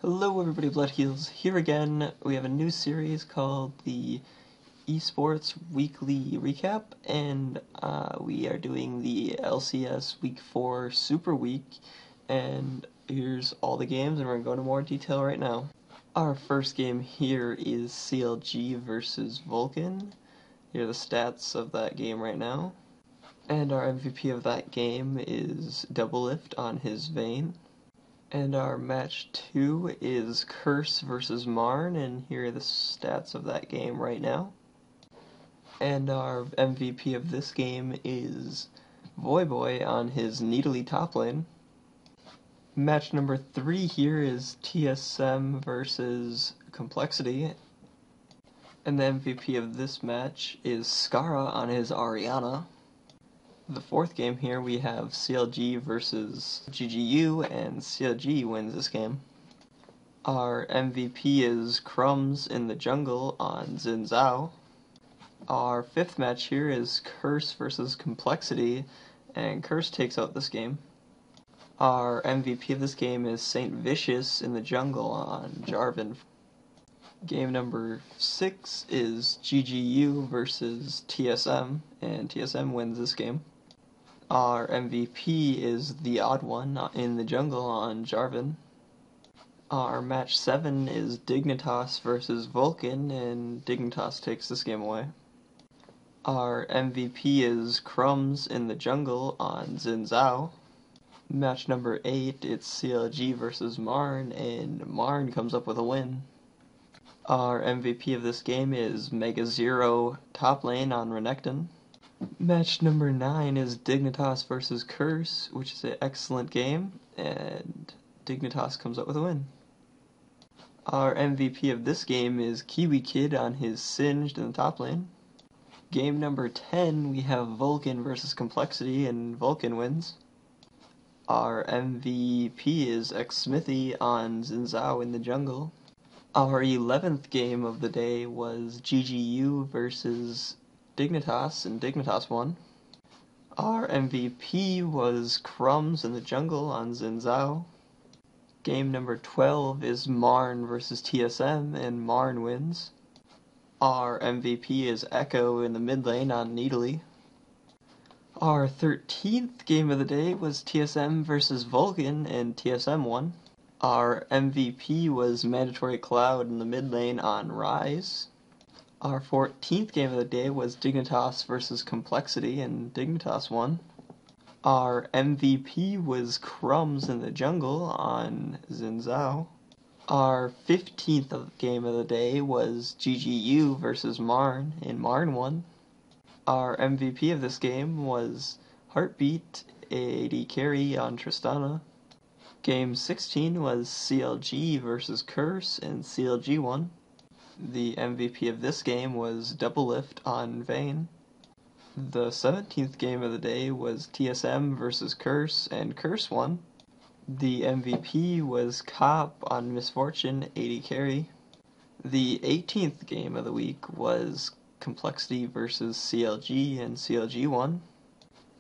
Hello everybody, Bloodheels here again. We have a new series called the Esports Weekly Recap, and we are doing the LCS Week 4 Super Week, and here's all the games, and we're going to go into more detail right now. Our first game here is CLG versus Vulcan. Here are the stats of that game right now. And our MVP of that game is Double Lift on his Vayne. And our match 2 is Curse versus Marn, and here are the stats of that game right now. And our MVP of this game is Voyboy on his Needly top lane. Match number 3 here is TSM versus Complexity. And the MVP of this match is Skara on his Ariana. The fourth game here we have CLG versus GGU, and CLG wins this game. Our MVP is Crumbs in the jungle on Xin Zhao. Our fifth match here is Curse versus Complexity, and Curse takes out this game. Our MVP of this game is Saint Vicious in the jungle on Jarvan. Game number 6 is GGU versus TSM, and TSM wins this game. Our MVP is the Odd One in the jungle on Jarvan. Our match 7 is Dignitas versus Vulcan, and Dignitas takes this game away. Our MVP is Crumbs in the jungle on Xin Zhao. Match number 8, it's CLG versus Marn, and Marn comes up with a win. Our MVP of this game is Mega Zero top lane on Renekton. Match number 9 is Dignitas versus Curse, which is an excellent game, and Dignitas comes up with a win. Our MVP of this game is Kiwi Kid on his Singed in the top lane. Game number 10, we have Vulcan versus Complexity, and Vulcan wins. Our MVP is Xsmithy on Xin Zhao in the jungle. Our 11th game of the day was GGU versus Dignitas, and Dignitas won. Our MVP was Crumbs in the jungle on Xin Zhao. Game number 12 is Marn versus TSM, and Marn wins. Our MVP is Echo in the mid lane on Needly. Our 13th game of the day was TSM versus Vulcan, and TSM won. Our MVP was Mandatory Cloud in the mid lane on Rise. Our 14th game of the day was Dignitas versus Complexity, and Dignitas won. Our MVP was Crumbs in the jungle on Xin Zhao. Our 15th game of the day was GGU versus Marn, and Marn won. Our MVP of this game was Heartbeat, AD carry on Tristana. Game 16 was CLG versus Curse, and CLG won. The MVP of this game was Double Lift on Vayne. The 17th game of the day was TSM versus Curse, and Curse won. The MVP was Cop on Misfortune, AD carry. The 18th game of the week was Complexity versus CLG, and CLG won.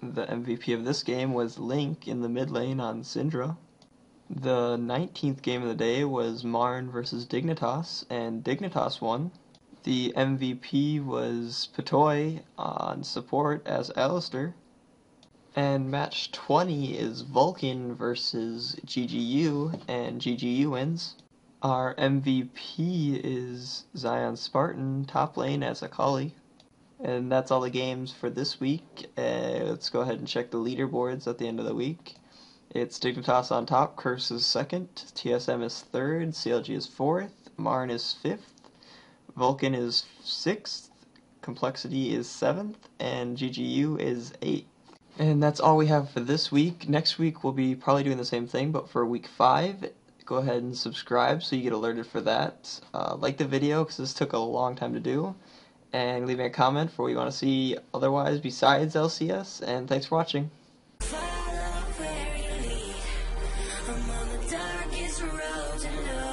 The MVP of this game was Link in the mid lane on Syndra. The 19th game of the day was Marn versus Dignitas, and Dignitas won. The MVP was Patoy on support as Alistair. And match 20 is Vulcan versus GGU, and GGU wins. Our MVP is Zion Spartan top lane as Akali. And that's all the games for this week. Let's go ahead and check the leaderboards at the end of the week. It's Dignitas on top, Curse is 2nd, TSM is 3rd, CLG is 4th, Marn is 5th, Vulcan is 6th, Complexity is 7th, and GGU is 8th. And that's all we have for this week. Next week we'll be probably doing the same thing, but for week 5, go ahead and subscribe so you get alerted for that. Like the video because this took a long time to do, and leave me a comment for what you want to see otherwise besides LCS, and thanks for watching. I'm on the darkest road to love.